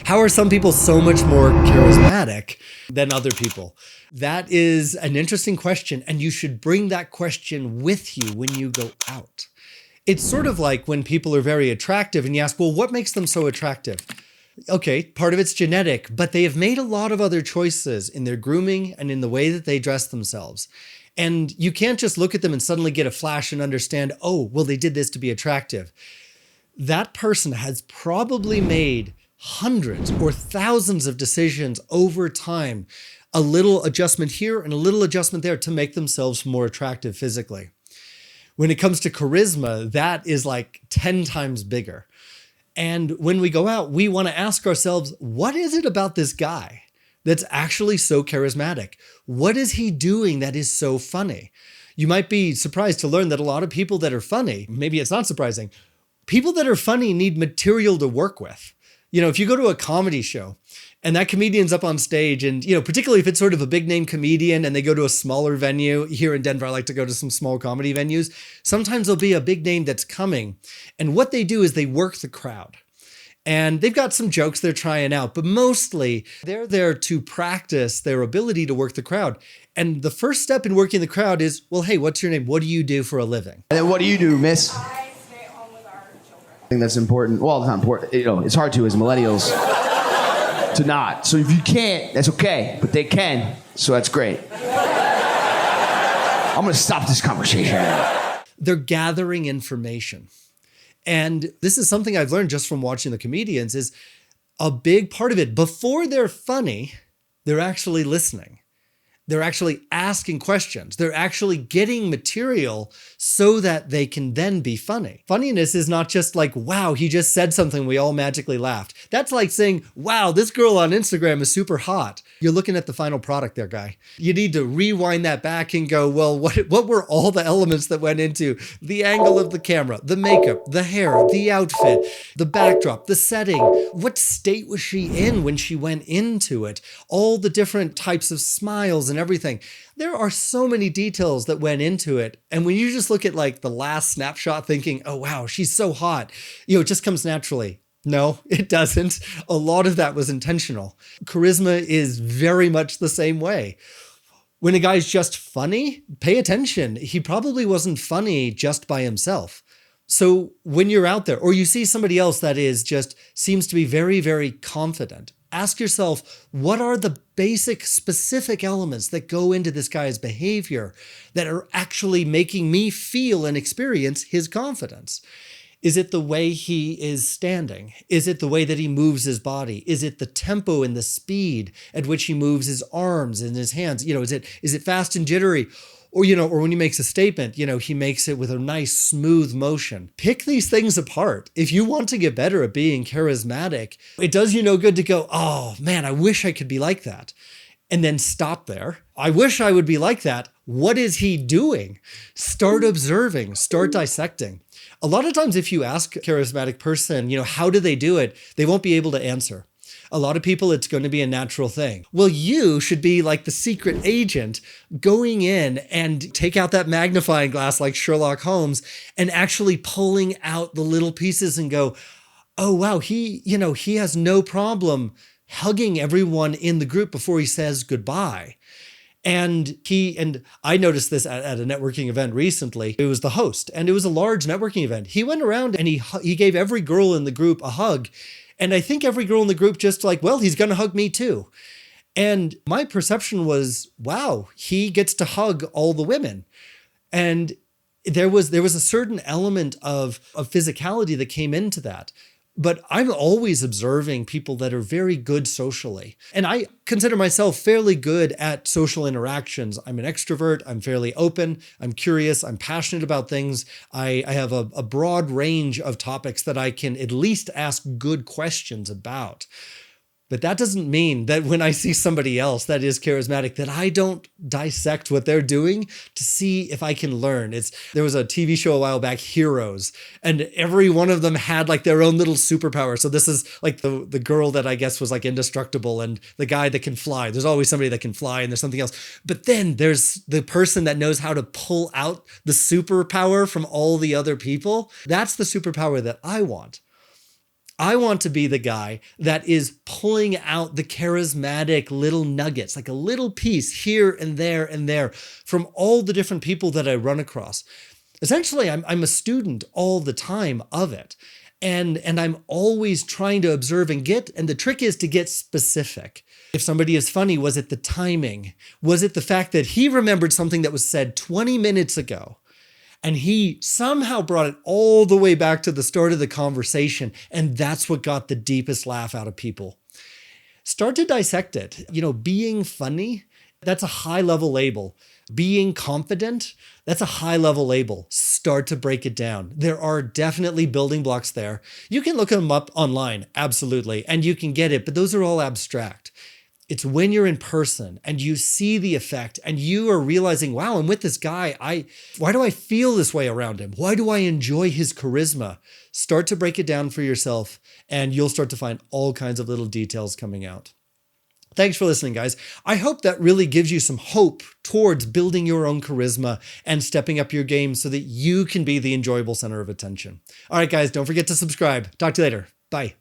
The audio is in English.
How are some people so much more charismatic than other people? That is an interesting question, and you should bring that question with you when you go out. It's sort of like when people are very attractive and you ask, well, what makes them so attractive? Okay, part of it's genetic, but they have made a lot of other choices in their grooming and in the way that they dress themselves. And you can't just look at them and suddenly get a flash and understand, oh, well, they did this to be attractive. That person has probably made hundreds or thousands of decisions over time, a little adjustment here and a little adjustment there to make themselves more attractive physically. When it comes to charisma, that is like 10 times bigger. And when we go out, we want to ask ourselves, what is it about this guy that's actually so charismatic? What is he doing that is so funny? You might be surprised to learn that a lot of people that are funny, maybe it's not surprising, people that are funny need material to work with. You know, if you go to a comedy show and that comedian's up on stage and, you know, particularly if it's sort of a big name comedian and they go to a smaller venue here in Denver, I like to go to some small comedy venues. Sometimes there'll be a big name that's coming. And what they do is they work the crowd. And they've got some jokes they're trying out, but mostly they're there to practice their ability to work the crowd. And the first step in working the crowd is, well, hey, what's your name? What do you do for a living? And then what do you do, miss? I stay at home with our children. I think that's important. Well, it's not important. You know, it's hard to as millennials to not. So if you can't, that's okay. But they can, so that's great. I'm going to stop this conversation. They're gathering information. And this is something I've learned just from watching the comedians is a big part of it. Before they're funny, they're actually listening. They're actually asking questions. They're actually getting material so that they can then be funny. Funniness is not just like, wow, he just said something, we all magically laughed. That's like saying, wow, this girl on Instagram is super hot. You're looking at the final product there, guy. You need to rewind that back and go, well, what were all the elements that went into the angle of the camera, the makeup, the hair, the outfit, the backdrop, the setting? What state was she in when she went into it? All the different types of smiles and everything. There are so many details that went into it. And when you just look at like the last snapshot thinking, oh, wow, she's so hot, you know, it just comes naturally. No, it doesn't. A lot of that was intentional. Charisma is very much the same way. When a guy's just funny, pay attention. He probably wasn't funny just by himself. So when you're out there or you see somebody else that is just seems to be very, very confident, ask yourself, what are the basic specific elements that go into this guy's behavior that are actually making me feel and experience his confidence? Is it the way he is standing? Is it the way that he moves his body? Is it the tempo and the speed at which he moves his arms and his hands? You know, is it fast and jittery? Or, you know, or when he makes a statement, you know, he makes it with a nice smooth motion. Pick these things apart. If you want to get better at being charismatic, it does you no good to go, oh man, I wish I could be like that. And then stop there. I wish I would be like that. What is he doing? Start observing, start dissecting. A lot of times if you ask a charismatic person, you know, how do they do it? They won't be able to answer. A lot of people, it's going to be a natural thing. Well, you should be like the secret agent going in and take out that magnifying glass like Sherlock Holmes and actually pulling out the little pieces and go, oh, wow, he has no problem hugging everyone in the group before he says goodbye. And I noticed this at a networking event recently. It was the host, and it was a large networking event. He went around and he gave every girl in the group a hug. And I think every girl in the group just like, well, he's going to hug me too. And my perception was, wow, he gets to hug all the women. And there was a certain element of physicality that came into that. But I'm always observing people that are very good socially. And I consider myself fairly good at social interactions. I'm an extrovert. I'm fairly open. I'm curious. I'm passionate about things. I have a broad range of topics that I can at least ask good questions about. But that doesn't mean that when I see somebody else that is charismatic, that I don't dissect what they're doing to see if I can learn. There was a TV show a while back, Heroes, and every one of them had like their own little superpower. So this is like the girl that I guess was like indestructible and the guy that can fly. There's always somebody that can fly and there's something else. But then there's the person that knows how to pull out the superpower from all the other people. That's the superpower that I want. I want to be the guy that is pulling out the charismatic little nuggets, like a little piece here and there from all the different people that I run across. Essentially, I'm a student all the time of it. And I'm always trying to observe and the trick is to get specific. If somebody is funny, was it the timing? Was it the fact that he remembered something that was said 20 minutes ago? And he somehow brought it all the way back to the start of the conversation. And that's what got the deepest laugh out of people. Start to dissect it. Being funny, that's a high level label. Being confident, that's a high level label. Start to break it down. There are definitely building blocks there. You can look them up online, absolutely, and you can get it, but those are all abstract. It's when you're in person and you see the effect and you are realizing, wow, I'm with this guy. Why do I feel this way around him? Why do I enjoy his charisma? Start to break it down for yourself and you'll start to find all kinds of little details coming out. Thanks for listening, guys. I hope that really gives you some hope towards building your own charisma and stepping up your game so that you can be the enjoyable center of attention. All right, guys, don't forget to subscribe. Talk to you later. Bye.